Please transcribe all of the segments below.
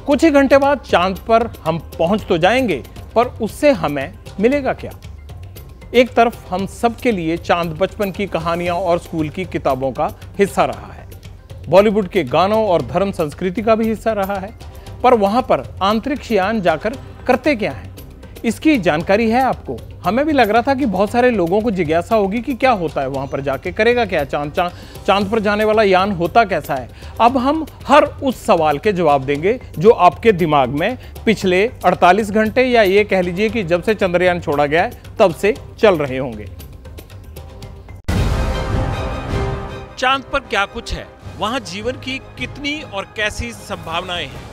कुछ ही घंटे बाद चांद पर हम पहुंच तो जाएंगे, पर उससे हमें मिलेगा क्या? एक तरफ हम सबके लिए चांद बचपन की कहानियां और स्कूल की किताबों का हिस्सा रहा है, बॉलीवुड के गानों और धर्म संस्कृति का भी हिस्सा रहा है, पर वहां पर अंतरिक्ष यान जाकर करते क्या हैं, इसकी जानकारी है आपको? हमें भी लग रहा था कि बहुत सारे लोगों को जिज्ञासा होगी कि क्या होता है वहां पर जाके, करेगा क्या, चांद पर जाने वाला यान होता कैसा है। अब हम हर उस सवाल के जवाब देंगे जो आपके दिमाग में पिछले 48 घंटे या ये कह लीजिए कि जब से चंद्रयान छोड़ा गया है तब से चल रहे होंगे। चांद पर क्या कुछ है, वहां जीवन की कितनी और कैसी संभावनाएं हैं,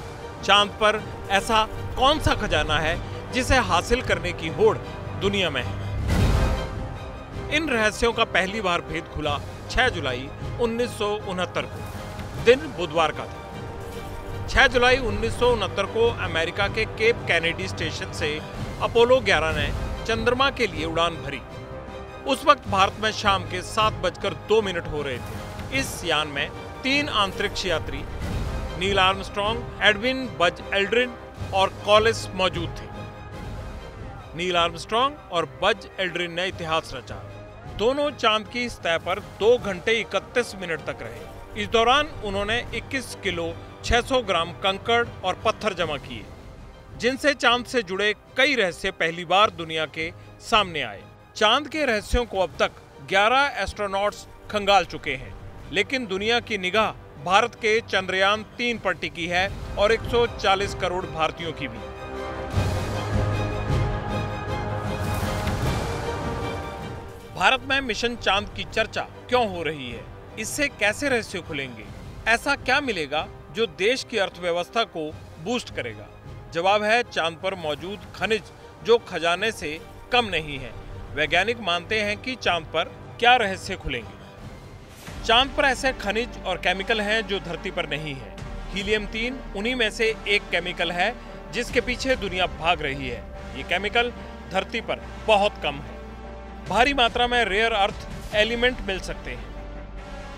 चांद पर ऐसा कौन सा खजाना है जिसे हासिल करने की होड़ दुनिया में है। इन रहस्यों का पहली बार भेद खुला 6 जुलाई 1969 को, दिन बुधवार का था। 6 जुलाई 1969 को अमेरिका के केप कैनेडी स्टेशन से अपोलो 11 ने चंद्रमा के लिए उड़ान भरी। उस वक्त भारत में शाम के 7:02 हो रहे थे। इस यान में 3 अंतरिक्ष यात्री Neil Armstrong, Edwin Buzz Aldrin और कॉलिस मौजूद थे। नील आर्मस्ट्रॉन्ग और बज एल्ड्रिन ने इतिहास रचा। दोनों चांद की सतह पर 2 घंटे 31 मिनट तक रहे। इस दौरान उन्होंने 21 किलो 600 ग्राम कंकड़ और पत्थर जमा किए, जिनसे चांद से जुड़े कई रहस्य पहली बार दुनिया के सामने आए। चांद के रहस्यों को अब तक 11 एस्ट्रोनॉट्स खंगाल चुके हैं, लेकिन दुनिया की निगाह भारत के चंद्रयान 3 पर टिकी है और 140 करोड़ भारतीयों की भी। भारत में मिशन चांद की चर्चा क्यों हो रही है? इससे कैसे रहस्य खुलेंगे? ऐसा क्या मिलेगा जो देश की अर्थव्यवस्था को बूस्ट करेगा? जवाब है चांद पर मौजूद खनिज, जो खजाने से कम नहीं है। वैज्ञानिक मानते हैं कि चांद पर क्या रहस्य खुलेंगे। चांद पर ऐसे खनिज और केमिकल हैं जो धरती पर नहीं है। हीलियम 3 उन्हीं में से एक केमिकल है जिसके पीछे दुनिया भाग रही है। ये केमिकल धरती पर बहुत कम है। भारी मात्रा में रेयर अर्थ एलिमेंट मिल सकते हैं।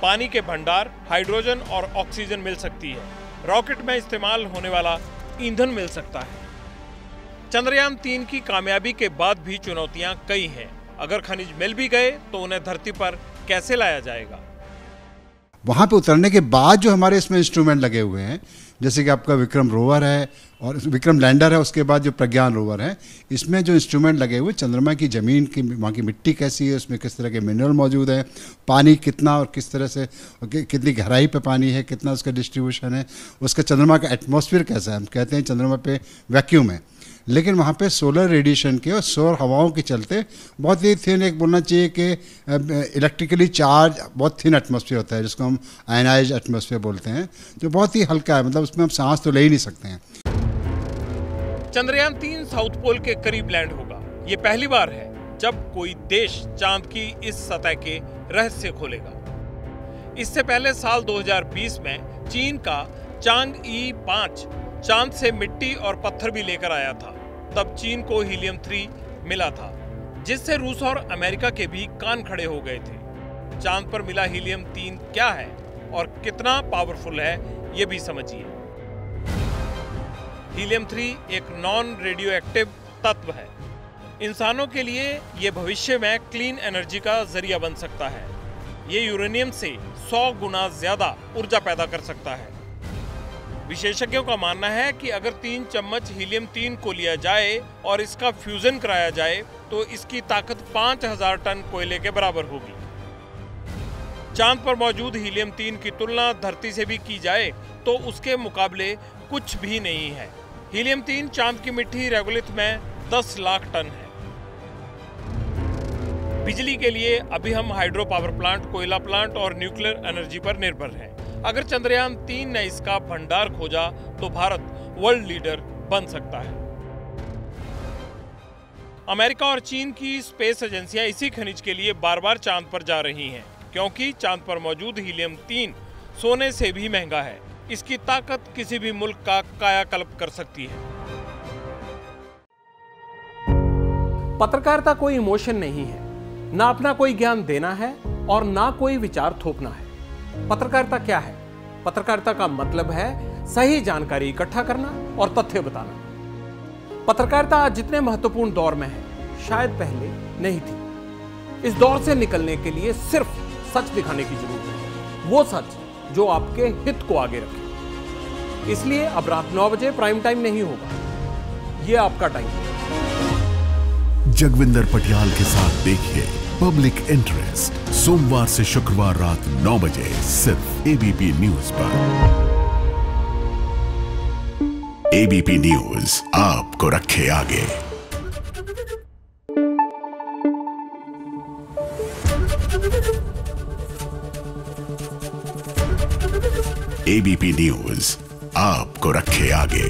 पानी के भंडार, हाइड्रोजन और ऑक्सीजन मिल सकती है। रॉकेट में इस्तेमाल होने वाला ईंधन मिल सकता है। चंद्रयान 3 की कामयाबी के बाद भी चुनौतियां कई हैं। अगर खनिज मिल भी गए तो उन्हें धरती पर कैसे लाया जाएगा? वहाँ पे उतरने के बाद जो हमारे इसमें इंस्ट्रूमेंट लगे हुए हैं, जैसे कि आपका विक्रम रोवर है और विक्रम लैंडर है, उसके बाद जो प्रज्ञान रोवर है, इसमें जो इंस्ट्रूमेंट लगे हुए, चंद्रमा की ज़मीन की, वहाँ की मिट्टी कैसी है, उसमें किस तरह के मिनरल मौजूद है, पानी कितना और किस तरह से, कितनी गहराई पे पानी है, कितना उसका डिस्ट्रीब्यूशन है, उसका चंद्रमा का एटमॉस्फेयर कैसा है। हम कहते हैं चंद्रमा पे वैक्यूम है, लेकिन वहाँ पे सोलर रेडिएशन के और सौर हवाओं के चलते बहुत ही थिन, एक बोलना चाहिए कि इलेक्ट्रिकली चार्ज बहुत थिन एटमॉस्फेयर होता है, जिसको हम आयनाइज एटमॉस्फेयर बोलते हैं, जो बहुत ही हल्का है, मतलब उसमें हम सांस तो ले ही नहीं सकते हैं। चंद्रयान 3 साउथ पोल के करीब लैंड होगा। ये पहली बार है जब कोई देश चांद की इस सतह के रहस्य खोलेगा। इससे पहले साल 2020 में चीन का चांगई 5 चांद से मिट्टी और पत्थर भी लेकर आया था। तब चीन को हीलियम 3 मिला था, जिससे रूस और अमेरिका के भी कान खड़े हो गए थे। चांद पर मिला हीलियम 3 क्या है और कितना पावरफुल है, ये भी समझिए। हीलियम 3 एक नॉन रेडियो एक्टिव तत्व है। इंसानों के लिए ये भविष्य में क्लीन एनर्जी का जरिया बन सकता है। ये यूरेनियम से 100 गुना ज्यादा ऊर्जा पैदा कर सकता है। विशेषज्ञों का मानना है कि अगर 3 चम्मच हीलियम 3 को लिया जाए और इसका फ्यूजन कराया जाए तो इसकी ताकत 5000 टन कोयले के बराबर होगी। चांद पर मौजूद हीलियम 3 की तुलना धरती से भी की जाए तो उसके मुकाबले कुछ भी नहीं है। हीलियम 3 चांद की मिट्टी रेगुलिथ में 10 लाख टन है। बिजली के लिए अभी हम हाइड्रो पावर प्लांट, कोयला प्लांट और न्यूक्लियर एनर्जी पर निर्भर हैं। अगर चंद्रयान 3 ने इसका भंडार खोजा तो भारत वर्ल्ड लीडर बन सकता है। अमेरिका और चीन की स्पेस एजेंसियां इसी खनिज के लिए बार बार चांद पर जा रही हैं, क्योंकि चांद पर मौजूद हीलियम 3 सोने से भी महंगा है। इसकी ताकत किसी भी मुल्क का कायाकल्प कर सकती है। पत्रकारिता कोई इमोशन नहीं है, ना अपना कोई ज्ञान देना है और ना कोई विचार थोपना है। पत्रकारिता क्या है? पत्रकारिता का मतलब है सही जानकारी इकट्ठा करना और तथ्य बताना। पत्रकारिता आज जितने महत्वपूर्ण दौर में है, शायद पहले नहीं थी। इस दौर से निकलने के लिए सिर्फ सच दिखाने की जरूरत है, वो सच जो आपके हित को आगे रखे। इसलिए अब रात 9 बजे प्राइम टाइम नहीं होगा, ये आपका टाइम है। जगविंदर पटियाल के साथ देखिए पब्लिक इंटरेस्ट, सोमवार से शुक्रवार रात 9 बजे सिर्फ एबीपी न्यूज पर। एबीपी न्यूज आपको रखे आगे। एबीपी न्यूज आपको रखे आगे।